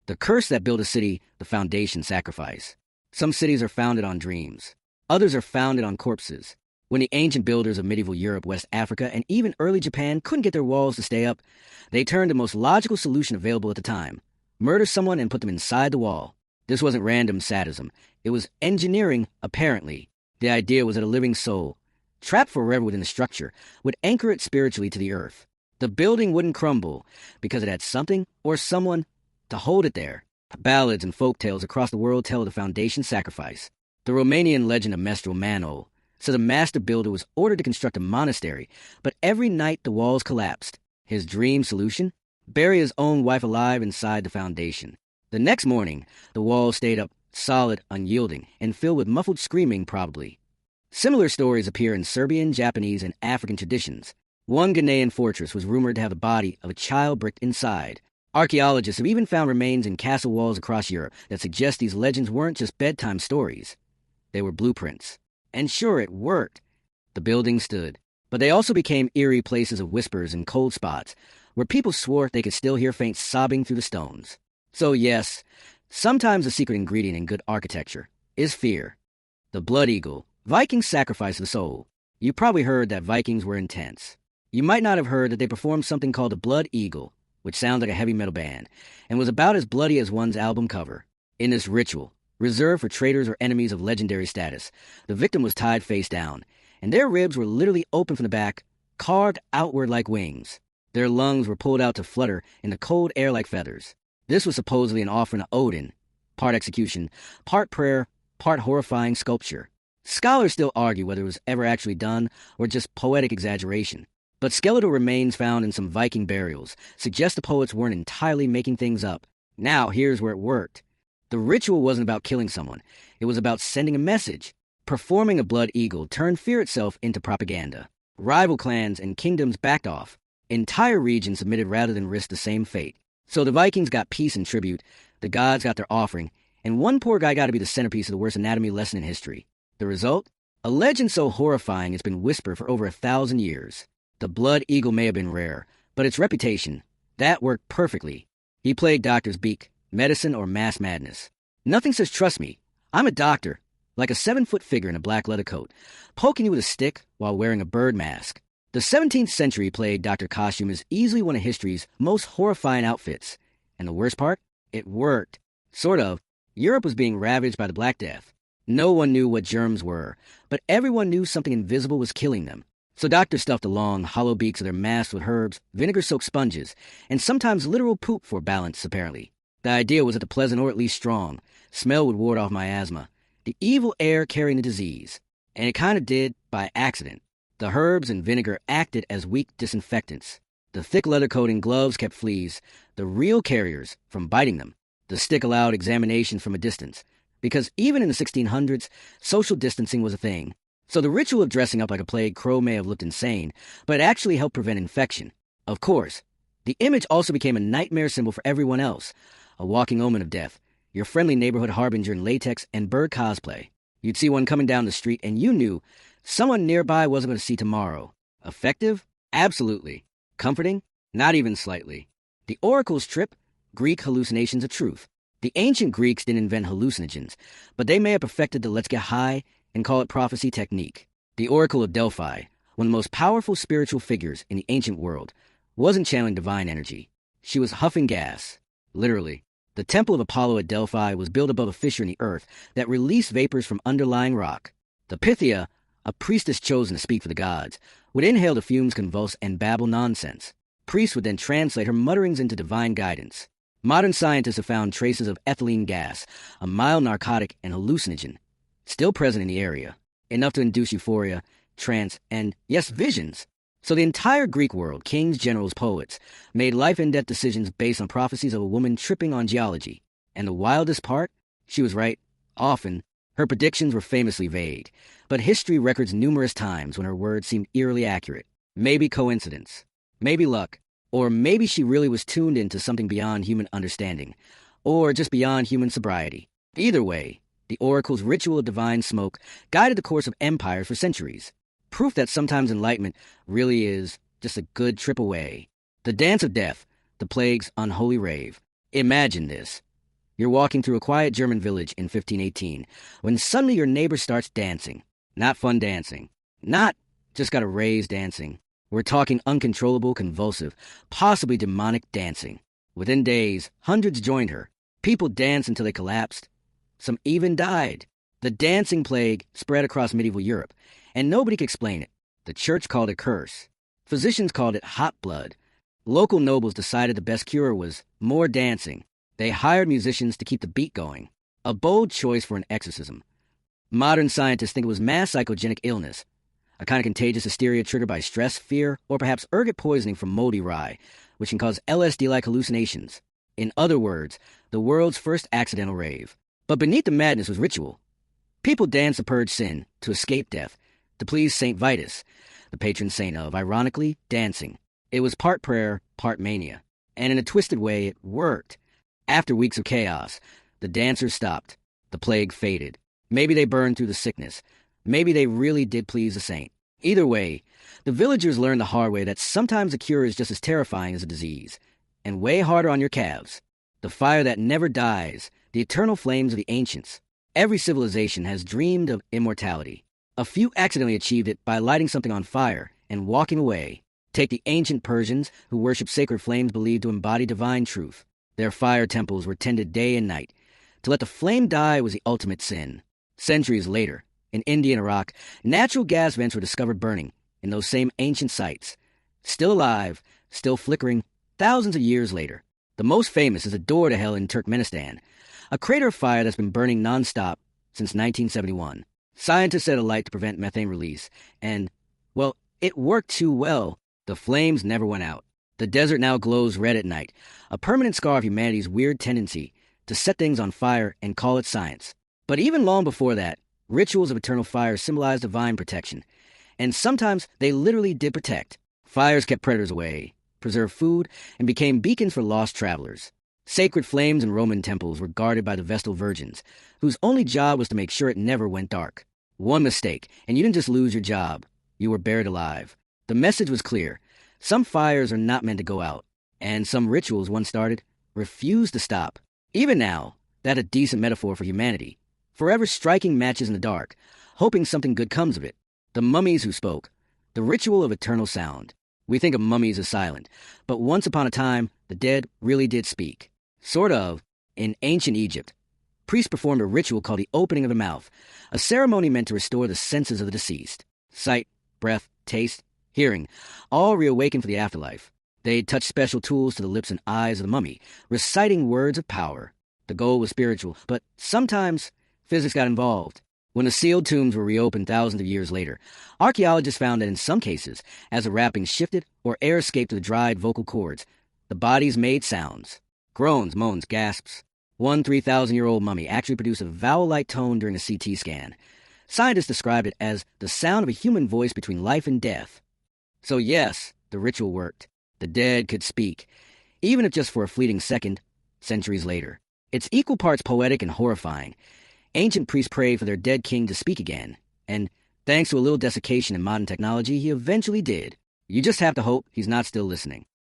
The curse that built a city, the foundation sacrifice. Some cities are founded on dreams. Others are founded on corpses. When the ancient builders of medieval Europe, West Africa, and even early Japan couldn't get their walls to stay up, they turned the most logical solution available at the time. Murder someone and put them inside the wall. This wasn't random sadism. It was engineering, apparently. The idea was that a living soul, trapped forever within the structure, would anchor it spiritually to the earth. The building wouldn't crumble because it had something or someone to hold it there. Ballads and folk tales across the world tell of the foundation sacrifice. The Romanian legend of Mestru Manol says a master builder was ordered to construct a monastery, but every night the walls collapsed. His dream solution? Bury his own wife alive inside the foundation. The next morning, the walls stayed up, solid, unyielding, and filled with muffled screaming, probably. Similar stories appear in Serbian, Japanese, and African traditions. One Ghanaian fortress was rumored to have the body of a child bricked inside. Archaeologists have even found remains in castle walls across Europe that suggest these legends weren't just bedtime stories. They were blueprints. And sure, it worked. The building stood. But they also became eerie places of whispers and cold spots, where people swore they could still hear faint sobbing through the stones. So yes, sometimes the secret ingredient in good architecture is fear. The blood eagle. Vikings sacrificed the soul. You probably heard that Vikings were intense. You might not have heard that they performed something called the blood eagle, which sounds like a heavy metal band, and was about as bloody as one's album cover. In this ritual, reserved for traitors or enemies of legendary status, the victim was tied face down, and their ribs were literally open from the back, carved outward like wings. Their lungs were pulled out to flutter in the cold air like feathers. This was supposedly an offering to Odin, part execution, part prayer, part horrifying sculpture. Scholars still argue whether it was ever actually done or just poetic exaggeration. But skeletal remains found in some Viking burials suggest the poets weren't entirely making things up. Now, here's where it worked. The ritual wasn't about killing someone. It was about sending a message. Performing a blood eagle turned fear itself into propaganda. Rival clans and kingdoms backed off. Entire regions submitted rather than risk the same fate. So the Vikings got peace and tribute, the gods got their offering, and one poor guy got to be the centerpiece of the worst anatomy lesson in history. The result? A legend so horrifying it's been whispered for over 1,000 years. The blood eagle may have been rare, but its reputation, that worked perfectly. He played doctor's beak, medicine, or mass madness. Nothing says trust me. I'm a doctor, like a 7-foot figure in a black leather coat, poking you with a stick while wearing a bird mask. The 17th century played doctor costume is easily one of history's most horrifying outfits. And the worst part? It worked. Sort of. Europe was being ravaged by the Black Death. No one knew what germs were, but everyone knew something invisible was killing them. So doctors stuffed the long, hollow beaks of their masks with herbs, vinegar-soaked sponges, and sometimes literal poop for balance, apparently. The idea was that the pleasant, or at least strong, smell would ward off miasma, the evil air carrying the disease. And it kind of did by accident. The herbs and vinegar acted as weak disinfectants. The thick leather coating gloves kept fleas, the real carriers, from biting them. The stick allowed examination from a distance, because even in the 1600s, social distancing was a thing. So the ritual of dressing up like a plague crow may have looked insane, but it actually helped prevent infection. Of course, the image also became a nightmare symbol for everyone else, a walking omen of death, your friendly neighborhood harbinger in latex and bird cosplay. You'd see one coming down the street and you knew someone nearby wasn't going to see tomorrow. Effective? Absolutely. Comforting? Not even slightly. The oracle's trip? Greek hallucinations of truth. The ancient Greeks didn't invent hallucinogens, but they may have perfected the let's get high and call it prophecy technique. The Oracle of Delphi, one of the most powerful spiritual figures in the ancient world, wasn't channeling divine energy. She was huffing gas. Literally. The Temple of Apollo at Delphi was built above a fissure in the earth that released vapors from underlying rock. The Pythia, a priestess chosen to speak for the gods, would inhale the fumes, convulse, and babble nonsense. Priests would then translate her mutterings into divine guidance. Modern scientists have found traces of ethylene gas, a mild narcotic and hallucinogen, still present in the area, enough to induce euphoria, trance, and, yes, visions. So the entire Greek world, kings, generals, poets, made life-and-death decisions based on prophecies of a woman tripping on geology. And the wildest part? She was right, often. Her predictions were famously vague, but history records numerous times when her words seemed eerily accurate. Maybe coincidence, maybe luck, or maybe she really was tuned into something beyond human understanding, or just beyond human sobriety. Either way, the oracle's ritual of divine smoke guided the course of empires for centuries. Proof that sometimes enlightenment really is just a good trip away. The dance of death, the plague's unholy rave. Imagine this. You're walking through a quiet German village in 1518 when suddenly your neighbor starts dancing. Not fun dancing. Not just got a raise dancing. We're talking uncontrollable, convulsive, possibly demonic dancing. Within days, hundreds joined her. People danced until they collapsed. Some even died. The dancing plague spread across medieval Europe, and nobody could explain it. The church called it curse. Physicians called it hot blood. Local nobles decided the best cure was more dancing. They hired musicians to keep the beat going. A bold choice for an exorcism. Modern scientists think it was mass psychogenic illness, a kind of contagious hysteria triggered by stress, fear, or perhaps ergot poisoning from moldy rye, which can cause LSD-like hallucinations. In other words, the world's first accidental rave. But beneath the madness was ritual. People danced to purge sin, to escape death, to please Saint Vitus, the patron saint of, ironically, dancing. It was part prayer, part mania. And in a twisted way, it worked. After weeks of chaos, the dancers stopped. The plague faded. Maybe they burned through the sickness. Maybe they really did please the saint. Either way, the villagers learned the hard way that sometimes a cure is just as terrifying as a disease, and way harder on your calves. The fire that never dies, the eternal flames of the ancients. Every civilization has dreamed of immortality. A few accidentally achieved it by lighting something on fire and walking away. Take the ancient Persians, who worshipped sacred flames believed to embody divine truth. Their fire temples were tended day and night. To let the flame die was the ultimate sin. Centuries later, in India and Iraq, natural gas vents were discovered burning in those same ancient sites. Still alive, still flickering, thousands of years later. The most famous is a door to hell in Turkmenistan, a crater of fire that's been burning nonstop since 1971. Scientists set alight to prevent methane release, and, well, it worked too well. The flames never went out. The desert now glows red at night, a permanent scar of humanity's weird tendency to set things on fire and call it science. But even long before that, rituals of eternal fire symbolized divine protection. And sometimes they literally did protect. Fires kept predators away, preserved food, and became beacons for lost travelers. Sacred flames in Roman temples were guarded by the Vestal Virgins, whose only job was to make sure it never went dark. One mistake, and you didn't just lose your job. You were buried alive. The message was clear. Some fires are not meant to go out, and some rituals, once started, refuse to stop. Even now, that's a decent metaphor for humanity. Forever striking matches in the dark, hoping something good comes of it. The mummies who spoke. The ritual of eternal sound. We think of mummies as silent, but once upon a time, the dead really did speak. Sort of. In ancient Egypt, priests performed a ritual called the opening of the mouth, a ceremony meant to restore the senses of the deceased. Sight, breath, taste, hearing, all reawakened for the afterlife. They'd touch special tools to the lips and eyes of the mummy, reciting words of power. The goal was spiritual, but sometimes physics got involved. When the sealed tombs were reopened thousands of years later, archaeologists found that in some cases, as the wrappings shifted or air escaped through the dried vocal cords, the bodies made sounds. Groans, moans, gasps. One 3,000-year-old mummy actually produced a vowel-like tone during a CT scan. Scientists described it as the sound of a human voice between life and death. So yes, the ritual worked. The dead could speak, even if just for a fleeting second, centuries later. It's equal parts poetic and horrifying. Ancient priests prayed for their dead king to speak again, and thanks to a little desiccation in modern technology, he eventually did. You just have to hope he's not still listening.